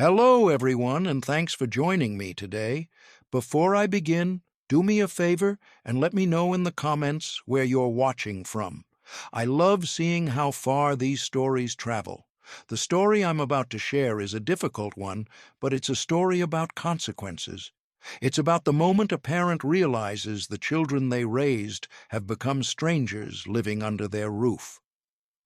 Hello, everyone, and thanks for joining me today. Before I begin, do me a favor and let me know in the comments where you're watching from. I love seeing how far these stories travel. The story I'm about to share is a difficult one, but it's a story about consequences. It's about the moment a parent realizes the children they raised have become strangers living under their roof.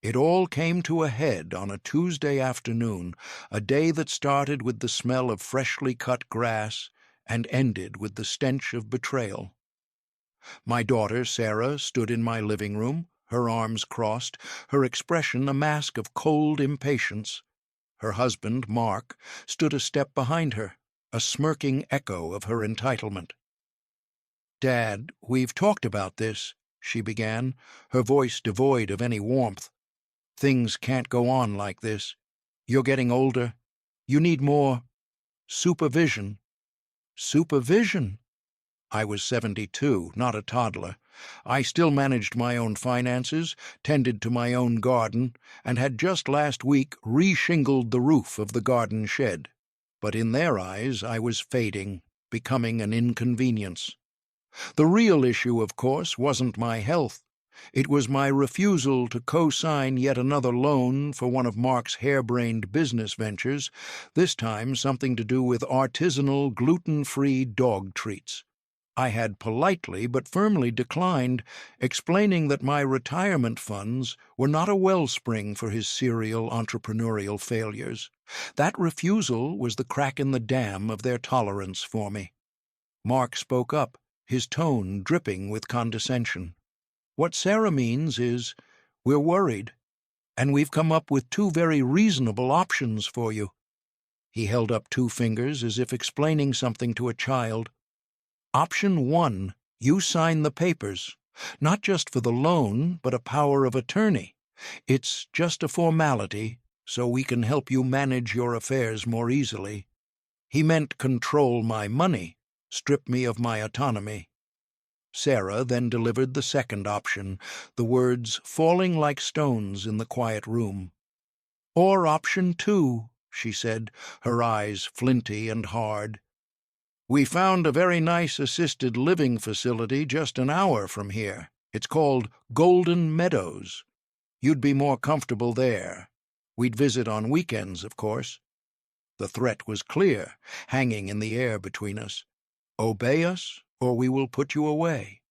It all came to a head on a Tuesday afternoon, a day that started with the smell of freshly cut grass and ended with the stench of betrayal. My daughter, Sarah, stood in my living room, her arms crossed, her expression a mask of cold impatience. Her husband, Mark, stood a step behind her, a smirking echo of her entitlement. "Dad, we've talked about this," she began, her voice devoid of any warmth. "Things can't go on like this. You're getting older. You need more supervision." Supervision? I was 72, not a toddler. I still managed my own finances, tended to my own garden, and had just last week re-shingled the roof of the garden shed. But in their eyes I was fading, becoming an inconvenience. The real issue, of course, wasn't my health. It was my refusal to co-sign yet another loan for one of Mark's harebrained business ventures, this time something to do with artisanal, gluten-free dog treats. I had politely but firmly declined, explaining that my retirement funds were not a wellspring for his serial entrepreneurial failures. That refusal was the crack in the dam of their tolerance for me. Mark spoke up, his tone dripping with condescension. "What Sarah means is, we're worried, and we've come up with two very reasonable options for you." He held up two fingers as if explaining something to a child. "Option 1, you sign the papers, not just for the loan, but a power of attorney. It's just a formality, so we can help you manage your affairs more easily." He meant control my money, strip me of my autonomy. Sarah then delivered the second option, the words falling like stones in the quiet room. "Or option 2, she said, her eyes flinty and hard. "We found a very nice assisted living facility just an hour from here. It's called Golden Meadows. You'd be more comfortable there. We'd visit on weekends, of course." The threat was clear, hanging in the air between us. "Obey us, or we will put you away."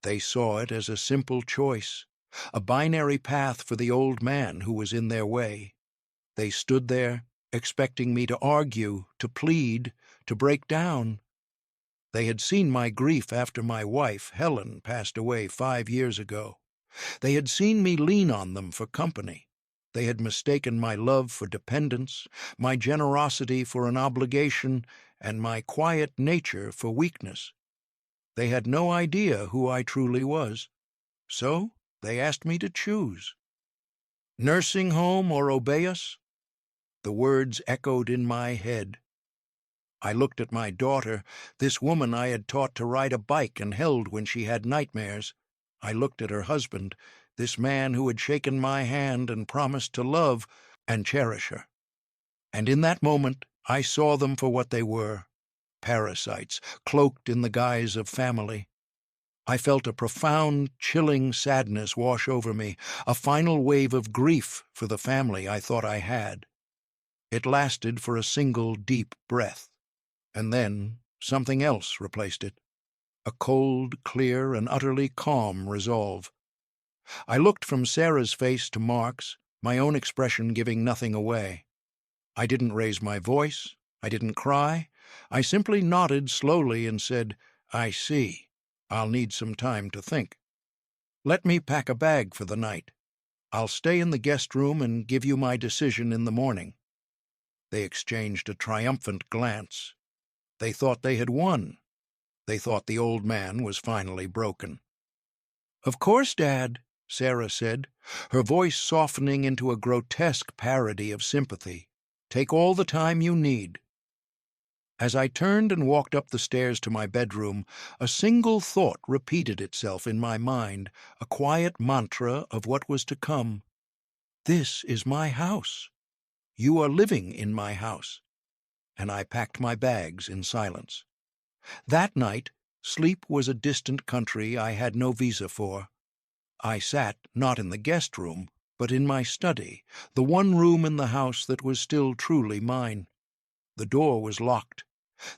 They saw it as a simple choice, a binary path for the old man who was in their way. They stood there, expecting me to argue, to plead, to break down. They had seen my grief after my wife, Helen, passed away 5 years ago. They had seen me lean on them for company. They had mistaken my love for dependence, my generosity for an obligation, and my quiet nature for weakness. They had no idea who I truly was. So they asked me to choose. Nursing home or obey us? The words echoed in my head. I looked at my daughter, this woman I had taught to ride a bike and held when she had nightmares. I looked at her husband, this man who had shaken my hand and promised to love and cherish her. And in that moment, I saw them for what they were, parasites, cloaked in the guise of family. I felt a profound, chilling sadness wash over me, a final wave of grief for the family I thought I had. It lasted for a single deep breath, and then something else replaced it, a cold, clear, and utterly calm resolve. I looked from Sarah's face to Mark's, my own expression giving nothing away. I didn't raise my voice, I didn't cry, I simply nodded slowly and said, "I see. I'll need some time to think. Let me pack a bag for the night. I'll stay in the guest room and give you my decision in the morning." They exchanged a triumphant glance. They thought they had won. They thought the old man was finally broken. "Of course, Dad," Sarah said, her voice softening into a grotesque parody of sympathy. "Take all the time you need." As I turned and walked up the stairs to my bedroom, a single thought repeated itself in my mind, a quiet mantra of what was to come. This is my house. You are living in my house." And I packed my bags in silence. That night, sleep was a distant country I had no visa for. I sat not in the guest room, but in my study, the one room in the house that was still truly mine. The door was locked.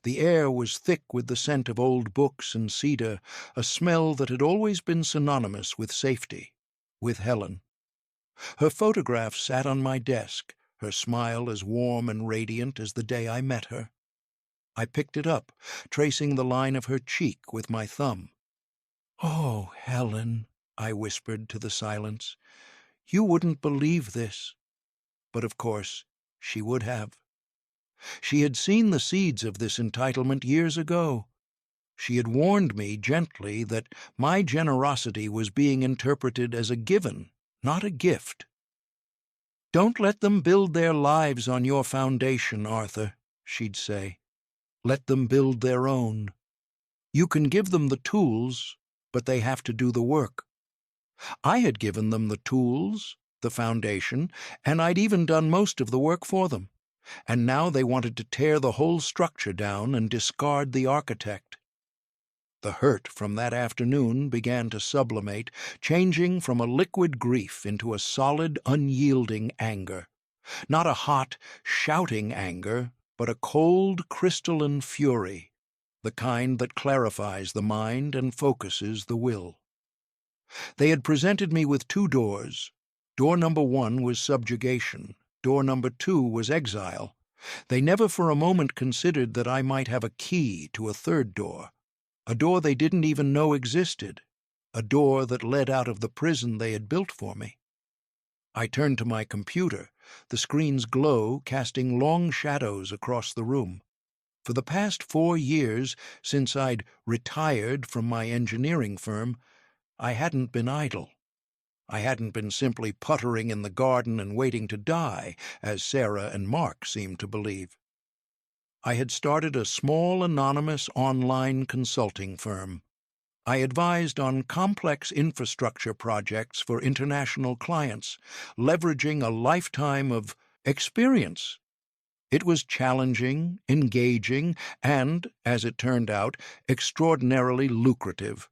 The air was thick with the scent of old books and cedar, a smell that had always been synonymous with safety, with Helen. Her photograph sat on my desk, her smile as warm and radiant as the day I met her. I picked it up, tracing the line of her cheek with my thumb. "Oh, Helen," I whispered to the silence, "you wouldn't believe this." But of course, she would have. She had seen the seeds of this entitlement years ago. She had warned me gently that my generosity was being interpreted as a given, not a gift. "Don't let them build their lives on your foundation, Arthur," she'd say. "Let them build their own. You can give them the tools, but they have to do the work." I had given them the tools, the foundation, and I'd even done most of the work for them. And now they wanted to tear the whole structure down and discard the architect. The hurt from that afternoon began to sublimate, changing from a liquid grief into a solid, unyielding anger. Not a hot, shouting anger, but a cold, crystalline fury, the kind that clarifies the mind and focuses the will. They had presented me with 2 doors. Door number 1 was subjugation. Door number 2 was exile. They never for a moment considered that I might have a key to a 3rd door, a door they didn't even know existed, a door that led out of the prison they had built for me. I turned to my computer, the screen's glow casting long shadows across the room. For the past 4 years, since I'd retired from my engineering firm, I hadn't been idle. I hadn't been simply puttering in the garden and waiting to die, as Sarah and Mark seemed to believe. I had started a small anonymous online consulting firm. I advised on complex infrastructure projects for international clients, leveraging a lifetime of experience. It was challenging, engaging, and, as it turned out, extraordinarily lucrative.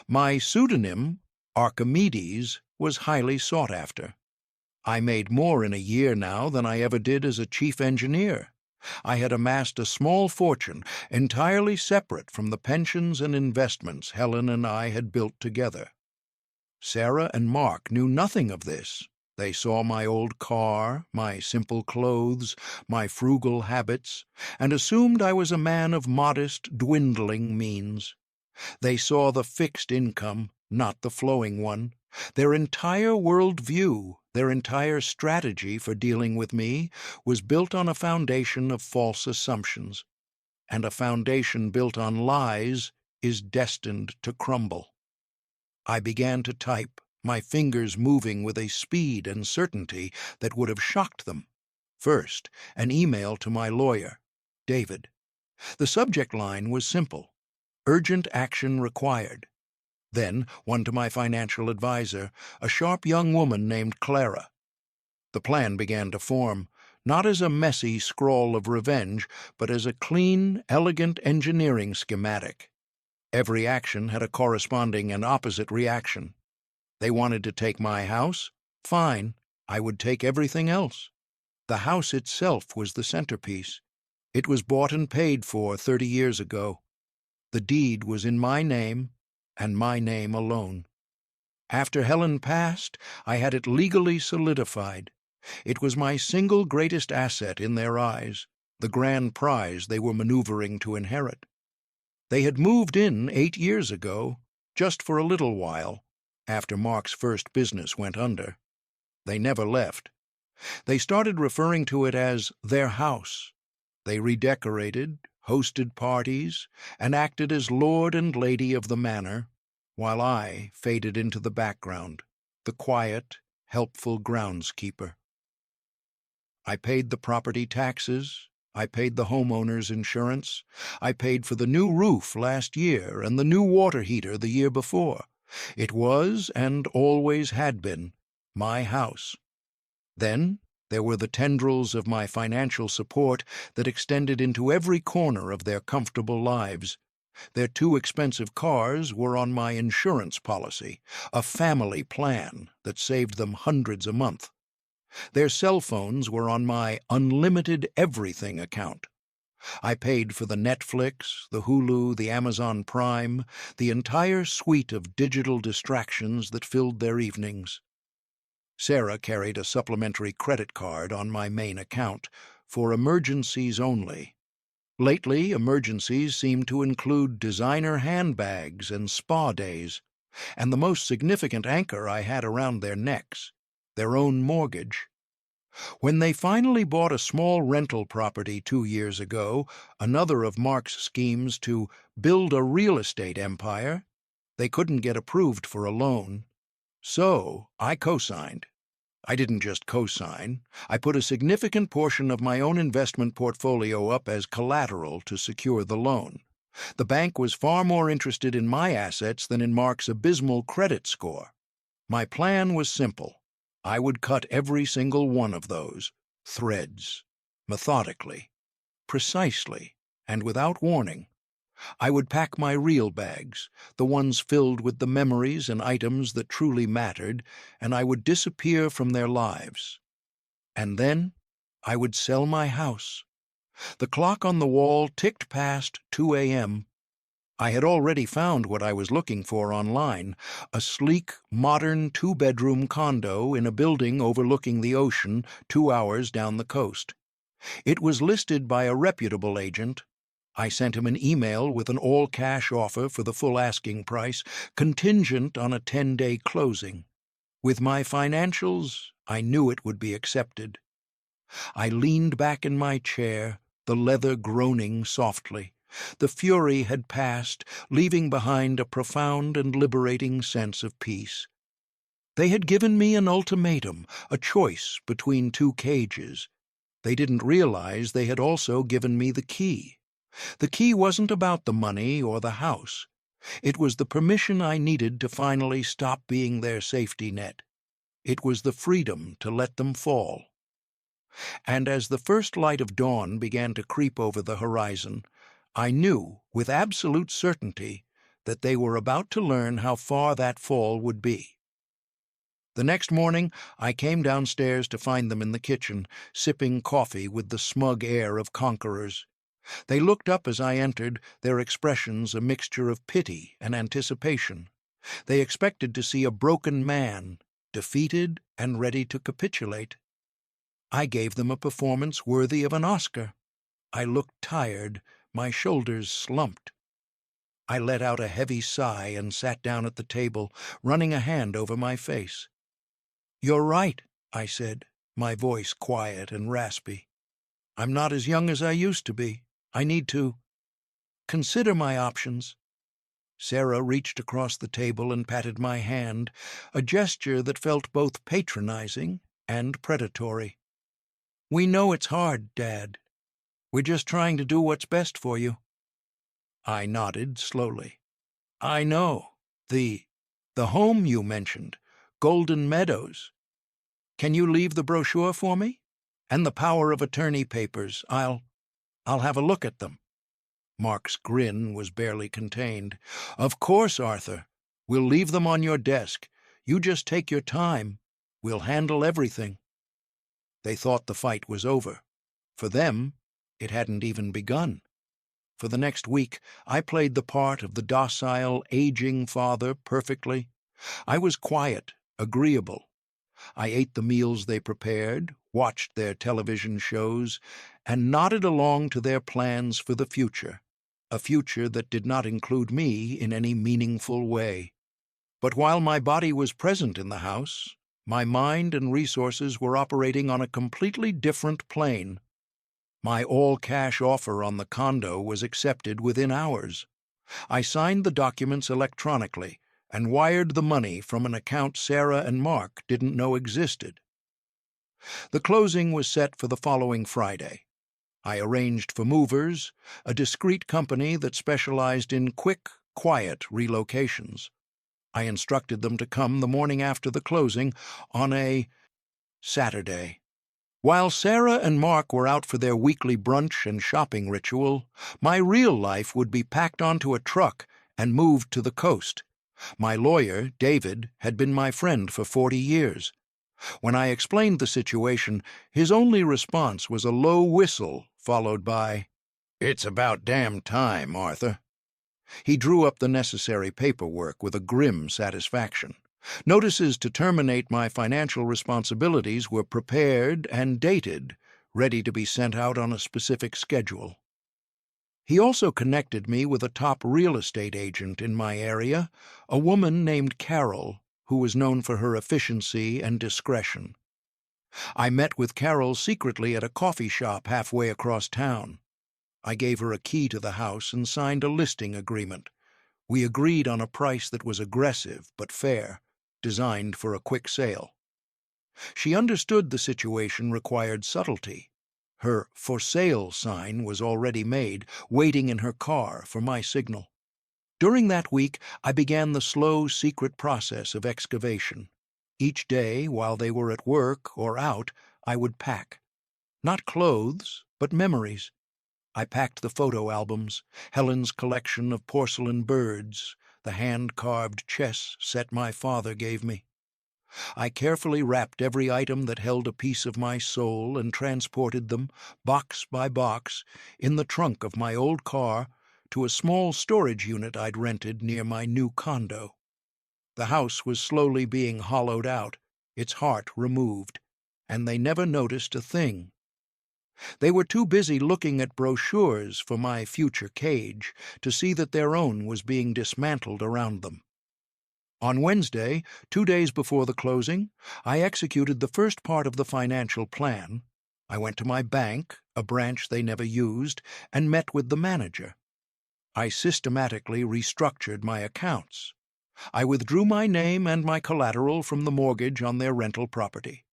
My pseudonym, Archimedes, was highly sought after. I made more in a year now than I ever did as a chief engineer. I had amassed a small fortune, entirely separate from the pensions and investments Helen and I had built together. Sarah and Mark knew nothing of this. They saw my old car, my simple clothes, my frugal habits, and assumed I was a man of modest, dwindling means. They saw the fixed income, not the flowing one. Their entire world view, their entire strategy for dealing with me, was built on a foundation of false assumptions. And a foundation built on lies is destined to crumble. I began to type, my fingers moving with a speed and certainty that would have shocked them. First, an email to my lawyer, David. The subject line was simple: urgent action required. Then one to my financial advisor, a sharp young woman named Clara. The plan began to form, not as a messy scrawl of revenge, but as a clean, elegant engineering schematic. Every action had a corresponding and opposite reaction. They wanted to take my house? Fine, I would take everything else. The house itself was the centerpiece. It was bought and paid for 30 years ago. The deed was in my name, and my name alone. After Helen passed, I had it legally solidified. It was my single greatest asset in their eyes, the grand prize they were maneuvering to inherit. They had moved in 8 years ago, just for a little while, after Mark's first business went under. They never left. They started referring to it as their house. They redecorated, hosted parties, and acted as lord and lady of the manor, while I faded into the background, the quiet, helpful groundskeeper. I paid the property taxes, I paid the homeowner's insurance, I paid for the new roof last year and the new water heater the year before. It was, and always had been, my house. Then, There were the tendrils of my financial support that extended into every corner of their comfortable lives. Their 2 expensive cars were on my insurance policy, a family plan that saved them hundreds a month. Their cell phones were on my unlimited everything account. I paid for the Netflix, the Hulu, the Amazon Prime, the entire suite of digital distractions that filled their evenings. Sarah carried a supplementary credit card on my main account, for emergencies only. Lately, emergencies seemed to include designer handbags and spa days, and the most significant anchor I had around their necks, their own mortgage. When they finally bought a small rental property 2 years ago, another of Mark's schemes to build a real estate empire, they couldn't get approved for a loan. So I co-signed. I didn't just co-sign. I put a significant portion of my own investment portfolio up as collateral to secure the loan. The bank was far more interested in my assets than in Mark's abysmal credit score. My plan was simple. I would cut every single one of those threads, methodically, precisely, and without warning. I would pack my real bags, the ones filled with the memories and items that truly mattered, and I would disappear from their lives. And then I would sell my house. The clock on the wall ticked past 2 a.m. I had already found what I was looking for online, a sleek, modern 2-bedroom condo in a building overlooking the ocean 2 hours down the coast. It was listed by a reputable agent. I sent him an email with an all-cash offer for the full asking price, contingent on a 10-day closing. With my financials, I knew it would be accepted. I leaned back in my chair, the leather groaning softly. The fury had passed, leaving behind a profound and liberating sense of peace. They had given me an ultimatum, a choice between 2 cages. They didn't realize they had also given me the key. The key wasn't about the money or the house. It was the permission I needed to finally stop being their safety net. It was the freedom to let them fall. And as the first light of dawn began to creep over the horizon, I knew with absolute certainty that they were about to learn how far that fall would be. The next morning, I came downstairs to find them in the kitchen, sipping coffee with the smug air of conquerors. They looked up as I entered, their expressions a mixture of pity and anticipation. They expected to see a broken man, defeated and ready to capitulate. I gave them a performance worthy of an Oscar. I looked tired, my shoulders slumped. I let out a heavy sigh and sat down at the table, running a hand over my face. "You're right," I said, my voice quiet and raspy. "I'm not as young as I used to be. I need to consider my options." Sarah reached across the table and patted my hand, a gesture that felt both patronizing and predatory. "We know it's hard, Dad. We're just trying to do what's best for you." I nodded slowly. "I know. The home you mentioned, Golden Meadows. Can you leave the brochure for me? And the power of attorney papers. I'll have a look at them." Mark's grin was barely contained. "Of course, Arthur. We'll leave them on your desk. You just take your time. We'll handle everything." They thought the fight was over. For them, it hadn't even begun. For the next week, I played the part of the docile, aging father perfectly. I was quiet, agreeable. I ate the meals they prepared, watched their television shows, and nodded along to their plans for the future, a future that did not include me in any meaningful way. But while my body was present in the house, my mind and resources were operating on a completely different plane. My all-cash offer on the condo was accepted within hours. I signed the documents electronically and wired the money from an account Sarah and Mark didn't know existed. The closing was set for the following Friday. I arranged for movers, a discreet company that specialized in quick, quiet relocations. I instructed them to come the morning after the closing on a Saturday. While Sarah and Mark were out for their weekly brunch and shopping ritual, my real life would be packed onto a truck and moved to the coast. My lawyer, David, had been my friend for 40 years. When I explained the situation, his only response was a low whistle followed by, "It's about damn time, Arthur." He drew up the necessary paperwork with a grim satisfaction. Notices to terminate my financial responsibilities were prepared and dated, ready to be sent out on a specific schedule. He also connected me with a top real estate agent in my area, a woman named Carol, who was known for her efficiency and discretion. I met with Carol secretly at a coffee shop halfway across town. I gave her a key to the house and signed a listing agreement. We agreed on a price that was aggressive but fair, designed for a quick sale. She understood the situation required subtlety. Her "for sale" sign was already made, waiting in her car for my signal. During that week, I began the slow, secret process of excavation. Each day, while they were at work or out, I would pack. Not clothes, but memories. I packed the photo albums, Helen's collection of porcelain birds, the hand-carved chess set my father gave me. I carefully wrapped every item that held a piece of my soul and transported them, box by box, in the trunk of my old car to a small storage unit I'd rented near my new condo. The house was slowly being hollowed out, its heart removed, and they never noticed a thing. They were too busy looking at brochures for my future cage to see that their own was being dismantled around them. On Wednesday, 2 days before the closing, I executed the first part of the financial plan. I went to my bank, a branch they never used, and met with the manager. I systematically restructured my accounts. I withdrew my name and my collateral from the mortgage on their rental property.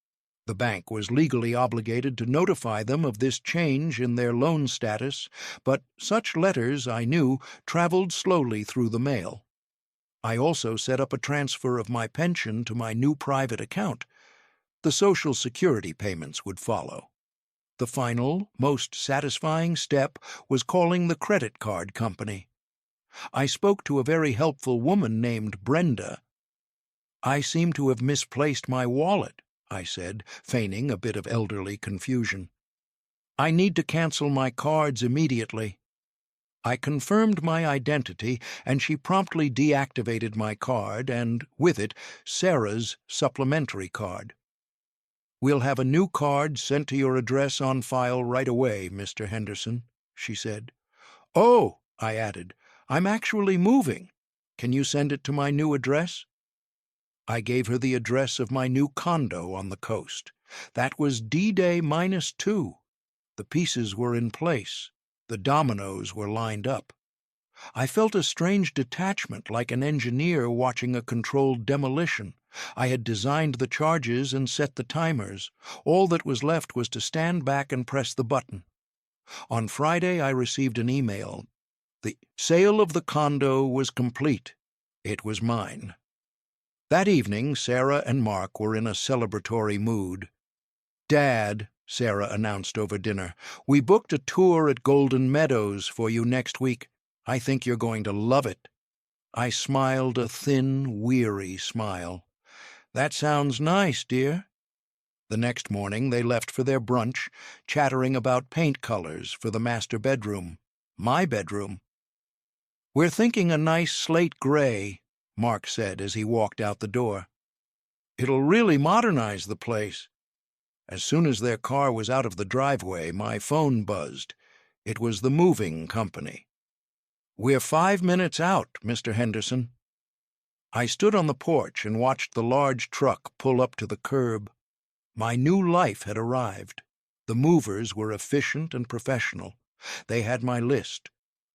The bank was legally obligated to notify them of this change in their loan status, but such letters, I knew, traveled slowly through the mail. I also set up a transfer of my pension to my new private account. The Social Security payments would follow. The final, most satisfying step was calling the credit card company. I spoke to a very helpful woman named Brenda. "I seem to have misplaced my wallet," I said, feigning a bit of elderly confusion. "I need to cancel my cards immediately." I confirmed my identity, and she promptly deactivated my card and, with it, Sarah's supplementary card. "We'll have a new card sent to your address on file right away, Mr. Henderson," she said. "Oh," I added, "I'm actually moving. Can you send it to my new address?" I gave her the address of my new condo on the coast. That was D-Day -2. The pieces were in place. The dominoes were lined up. I felt a strange detachment, like an engineer watching a controlled demolition. I had designed the charges and set the timers. All that was left was to stand back and press the button. On Friday, I received an email. The sale of the condo was complete. It was mine. That evening, Sarah and Mark were in a celebratory mood. "Dad," Sarah announced over dinner, "we booked a tour at Golden Meadows for you next week. I think you're going to love it." I smiled a thin, weary smile. "That sounds nice, dear." The next morning they left for their brunch, chattering about paint colors for the master bedroom, my bedroom. "We're thinking a nice slate gray," Mark said as he walked out the door. "It'll really modernize the place." As soon as their car was out of the driveway, my phone buzzed. It was the moving company. "We're 5 minutes out, Mr. Henderson." I stood on the porch and watched the large truck pull up to the curb. My new life had arrived. The movers were efficient and professional. They had my list.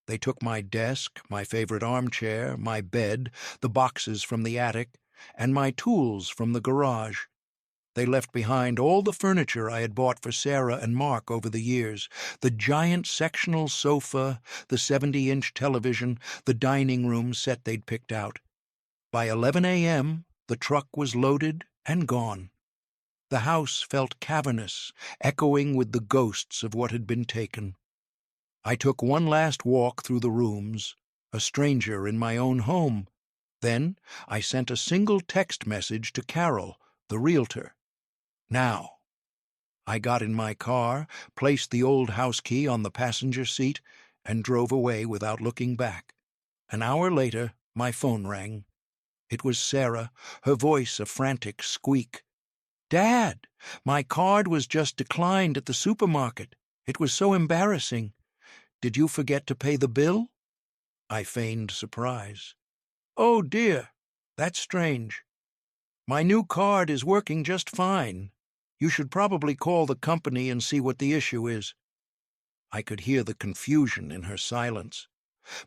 They took my desk, my favorite armchair, my bed, the boxes from the attic, and my tools from the garage. They left behind all the furniture I had bought for Sarah and Mark over the years, the giant sectional sofa, the 70-inch television, the dining room set they'd picked out. By 11 a.m., the truck was loaded and gone. The house felt cavernous, echoing with the ghosts of what had been taken. I took one last walk through the rooms, a stranger in my own home. Then I sent a single text message to Carol, the realtor. Now. I got in my car, placed the old house key on the passenger seat, and drove away without looking back. An hour later, my phone rang. It was Sarah, her voice a frantic squeak. "Dad, my card was just declined at the supermarket. It was so embarrassing. Did you forget to pay the bill?" I feigned surprise. "Oh, dear, that's strange. My new card is working just fine. You should probably call the company and see what the issue is." I could hear the confusion in her silence.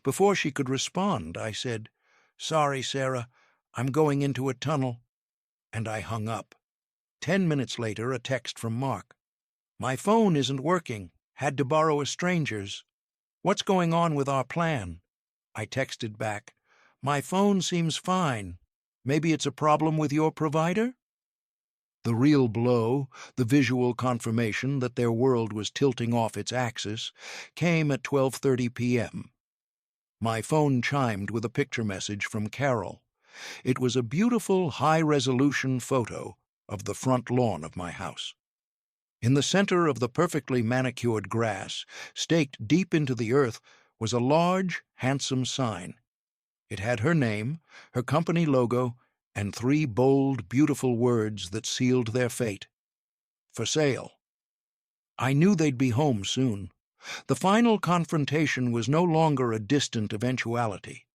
Before she could respond, I said, "Sorry, Sarah, I'm going into a tunnel," and I hung up. 10 minutes later, a text from Mark. "My phone isn't working. Had to borrow a stranger's. What's going on with our plan?" I texted back, "My phone seems fine. Maybe it's a problem with your provider?" The real blow, the visual confirmation that their world was tilting off its axis, came at 12:30 p.m. My phone chimed with a picture message from Carol. It was a beautiful, high-resolution photo of the front lawn of my house. In the center of the perfectly manicured grass, staked deep into the earth, was a large, handsome sign. It had her name, her company logo, and 3 bold, beautiful words that sealed their fate. For sale. I knew they'd be home soon. The final confrontation was no longer a distant eventuality.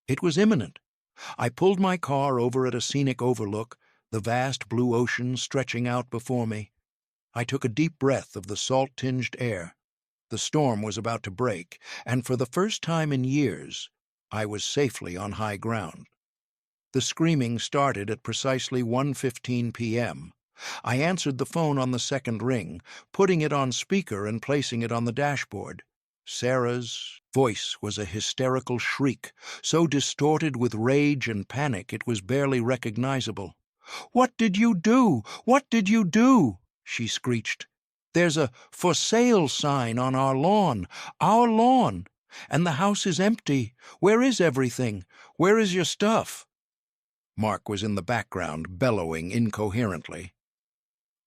It was imminent. I pulled my car over at a scenic overlook, the vast blue ocean stretching out before me. I took a deep breath of the salt-tinged air. The storm was about to break, and for the first time in years, I was safely on high ground. The screaming started at precisely 1:15 p.m. I answered the phone on the second ring, putting it on speaker and placing it on the dashboard. Sarah's voice was a hysterical shriek, so distorted with rage and panic it was barely recognizable. "What did you do? What did you do?" she screeched. "There's a 'for sale' sign on our lawn, and the house is empty. Where is everything? Where is your stuff?" Mark was in the background, bellowing incoherently.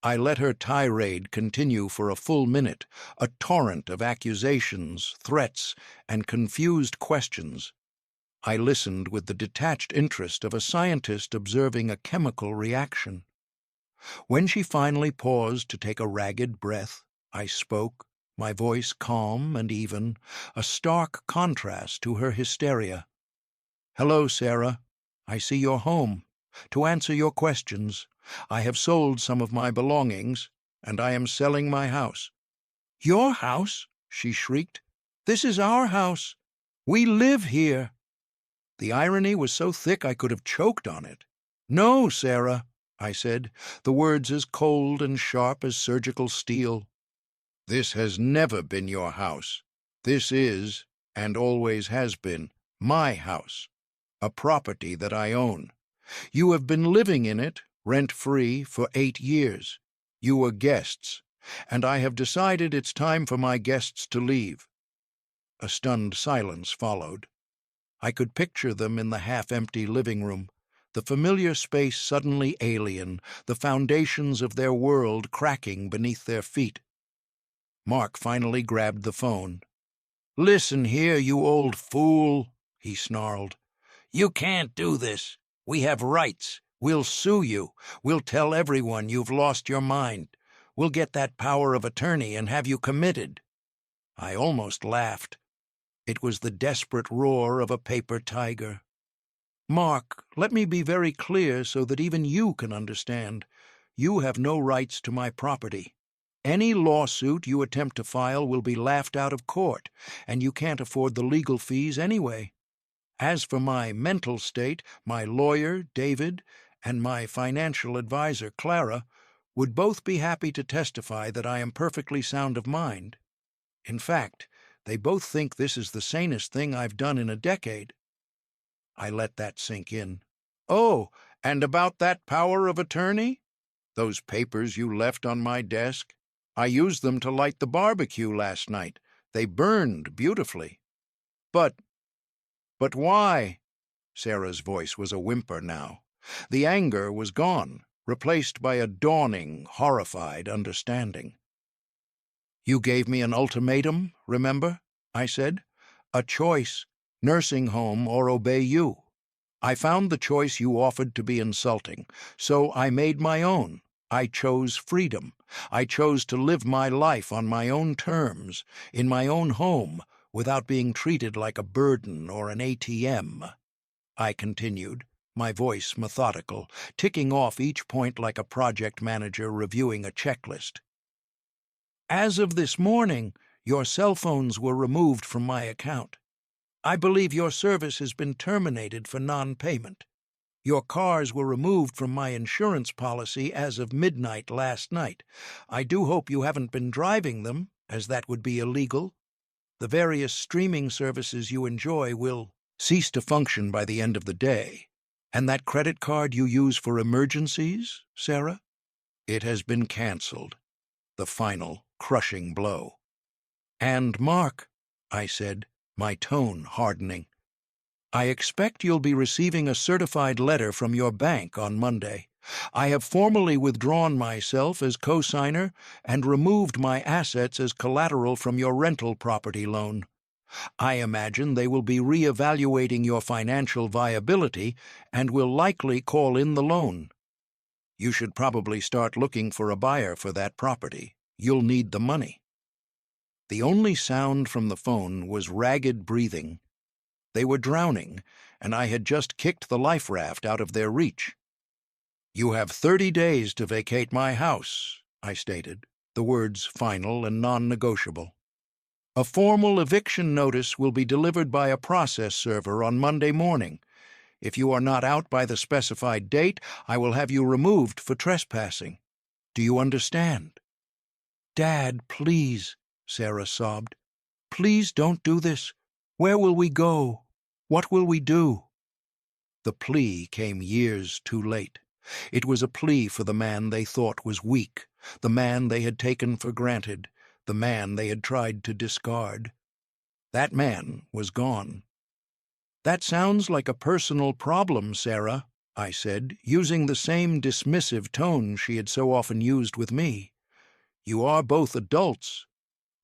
I let her tirade continue for a full minute, a torrent of accusations, threats, and confused questions. I listened with the detached interest of a scientist observing a chemical reaction. When she finally paused to take a ragged breath, I spoke, my voice calm and even, a stark contrast to her hysteria. "Hello, Sarah. I see you're home. To answer your questions, I have sold some of my belongings, and I am selling my house." "Your house?" she shrieked. "This is our house. We live here." The irony was so thick I could have choked on it. "No, Sarah," I said, the words as cold and sharp as surgical steel. "This has never been your house. This is, and always has been, my house, a property that I own. You have been living in it, rent-free, for 8 years. You were guests, and I have decided it's time for my guests to leave." A stunned silence followed. I could picture them in the half-empty living room, the familiar space suddenly alien, the foundations of their world cracking beneath their feet. Mark finally grabbed the phone. "Listen here, you old fool," he snarled. "You can't do this. We have rights. We'll sue you. We'll tell everyone you've lost your mind. We'll get that power of attorney and have you committed." I almost laughed. It was the desperate roar of a paper tiger. "Mark, let me be very clear so that even you can understand. You have no rights to my property. Any lawsuit you attempt to file will be laughed out of court, and you can't afford the legal fees anyway. As for my mental state, my lawyer, David, and my financial advisor, Clara, would both be happy to testify that I am perfectly sound of mind. In fact, they both think this is the sanest thing I've done in a decade." I let that sink in. "Oh, and about that power of attorney?" Those papers you left on my desk? I used them to light the barbecue last night. They burned beautifully. But why? Sarah's voice was a whimper now. The anger was gone, replaced by a dawning, horrified understanding. You gave me an ultimatum, remember? I said. A choice, nursing home or obey you. I found the choice you offered to be insulting, so I made my own. I chose freedom. I chose to live my life on my own terms, in my own home, without being treated like a burden or an ATM. I continued, my voice methodical, ticking off each point like a project manager reviewing a checklist. As of this morning, your cell phones were removed from my account. I believe your service has been terminated for non-payment. Your cars were removed from my insurance policy as of midnight last night. I do hope you haven't been driving them, as that would be illegal. The various streaming services you enjoy will cease to function by the end of the day. And that credit card you use for emergencies, Sarah? It has been canceled. The final, crushing blow. And Mark, I said, my tone hardening, I expect you'll be receiving a certified letter from your bank on Monday. I have formally withdrawn myself as co-signer and removed my assets as collateral from your rental property loan. I imagine they will be re-evaluating your financial viability and will likely call in the loan. You should probably start looking for a buyer for that property. You'll need the money. The only sound from the phone was ragged breathing. They were drowning, and I had just kicked the life raft out of their reach. You have 30 days to vacate my house, I stated, the words final and non-negotiable. A formal eviction notice will be delivered by a process server on Monday morning. If you are not out by the specified date, I will have you removed for trespassing. Do you understand? Dad, please, Sarah sobbed. Please don't do this. Where will we go? What will we do? The plea came years too late. It was a plea for the man they thought was weak, the man they had taken for granted, the man they had tried to discard. That man was gone. That sounds like a personal problem, Sarah, I said, using the same dismissive tone she had so often used with me. You are both adults.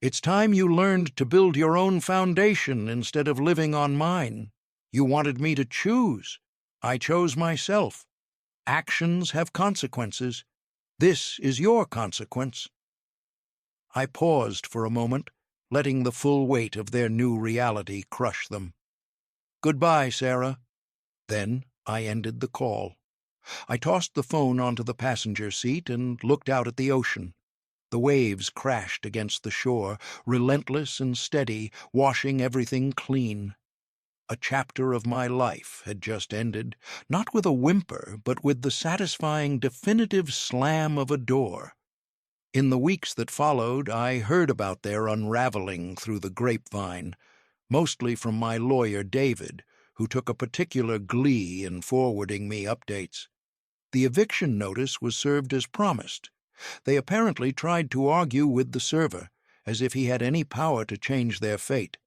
It's time you learned to build your own foundation instead of living on mine. You wanted me to choose. I chose myself. Actions have consequences. This is your consequence. I paused for a moment, letting the full weight of their new reality crush them. Goodbye, Sarah. Then I ended the call. I tossed the phone onto the passenger seat and looked out at the ocean. The waves crashed against the shore, relentless and steady, washing everything clean. A chapter of my life had just ended, not with a whimper, but with the satisfying definitive slam of a door. In the weeks that followed, I heard about their unraveling through the grapevine, mostly from my lawyer David, who took a particular glee in forwarding me updates. The eviction notice was served as promised. They apparently tried to argue with the server, as if he had any power to change their fate.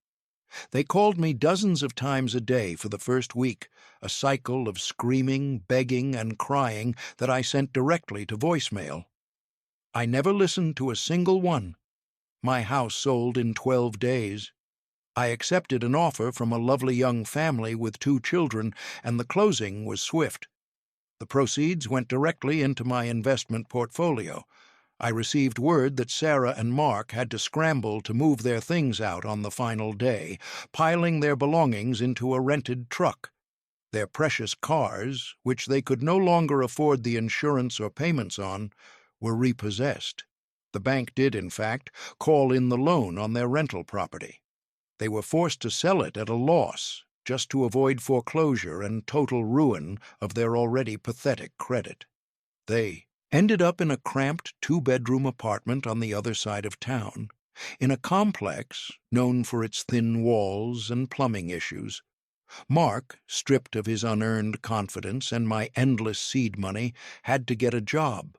They called me dozens of times a day for the first week, a cycle of screaming, begging, and crying that I sent directly to voicemail. I never listened to a single one. My house sold in 12 days. I accepted an offer from a lovely young family with 2 children, and the closing was swift. The proceeds went directly into my investment portfolio. I received word that Sarah and Mark had to scramble to move their things out on the final day, piling their belongings into a rented truck. Their precious cars, which they could no longer afford the insurance or payments on, were repossessed. The bank did, in fact, call in the loan on their rental property. They were forced to sell it at a loss, just to avoid foreclosure and total ruin of their already pathetic credit. They ended up in a cramped 2-bedroom apartment on the other side of town, in a complex known for its thin walls and plumbing issues. Mark, stripped of his unearned confidence and my endless seed money, had to get a job.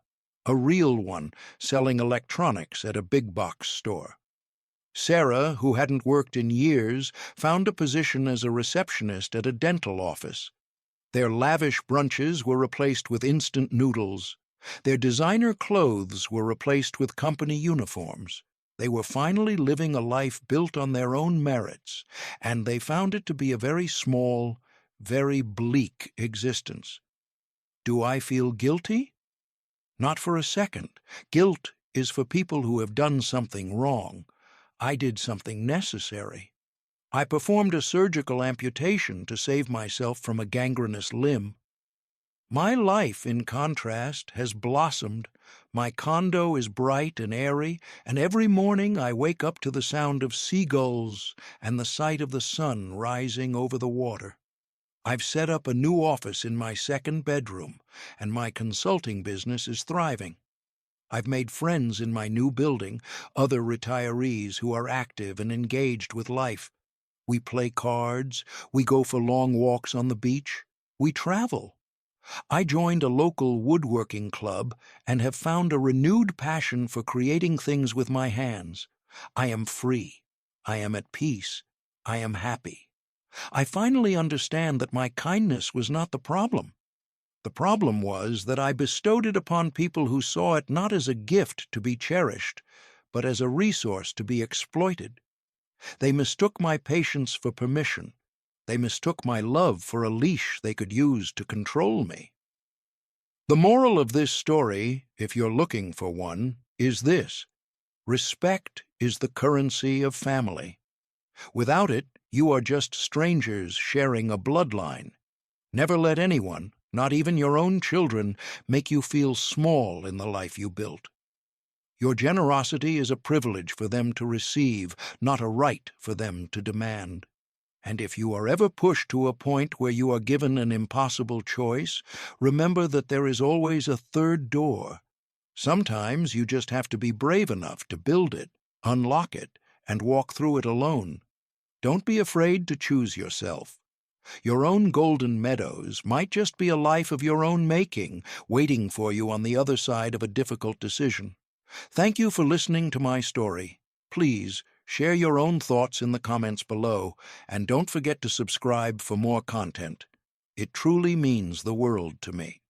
a real one selling electronics at a big box store. Sarah, who hadn't worked in years, found a position as a receptionist at a dental office. Their lavish brunches were replaced with instant noodles. Their designer clothes were replaced with company uniforms. They were finally living a life built on their own merits, and they found it to be a very small, very bleak existence. Do I feel guilty? Not for a second. Guilt is for people who have done something wrong. I did something necessary. I performed a surgical amputation to save myself from a gangrenous limb. My life, in contrast, has blossomed. My condo is bright and airy, and every morning I wake up to the sound of seagulls and the sight of the sun rising over the water. I've set up a new office in my second bedroom, and my consulting business is thriving. I've made friends in my new building, other retirees who are active and engaged with life. We play cards, we go for long walks on the beach, we travel. I joined a local woodworking club and have found a renewed passion for creating things with my hands. I am free. I am at peace. I am happy. I finally understand that my kindness was not the problem. The problem was that I bestowed it upon people who saw it not as a gift to be cherished, but as a resource to be exploited. They mistook my patience for permission. They mistook my love for a leash they could use to control me. The moral of this story, if you're looking for one, is this: respect is the currency of family. Without it, you are just strangers sharing a bloodline. Never let anyone, not even your own children, make you feel small in the life you built. Your generosity is a privilege for them to receive, not a right for them to demand. And if you are ever pushed to a point where you are given an impossible choice, remember that there is always a third door. Sometimes you just have to be brave enough to build it, unlock it, and walk through it alone. Don't be afraid to choose yourself. Your own golden meadows might just be a life of your own making, waiting for you on the other side of a difficult decision. Thank you for listening to my story. Please share your own thoughts in the comments below, and don't forget to subscribe for more content. It truly means the world to me.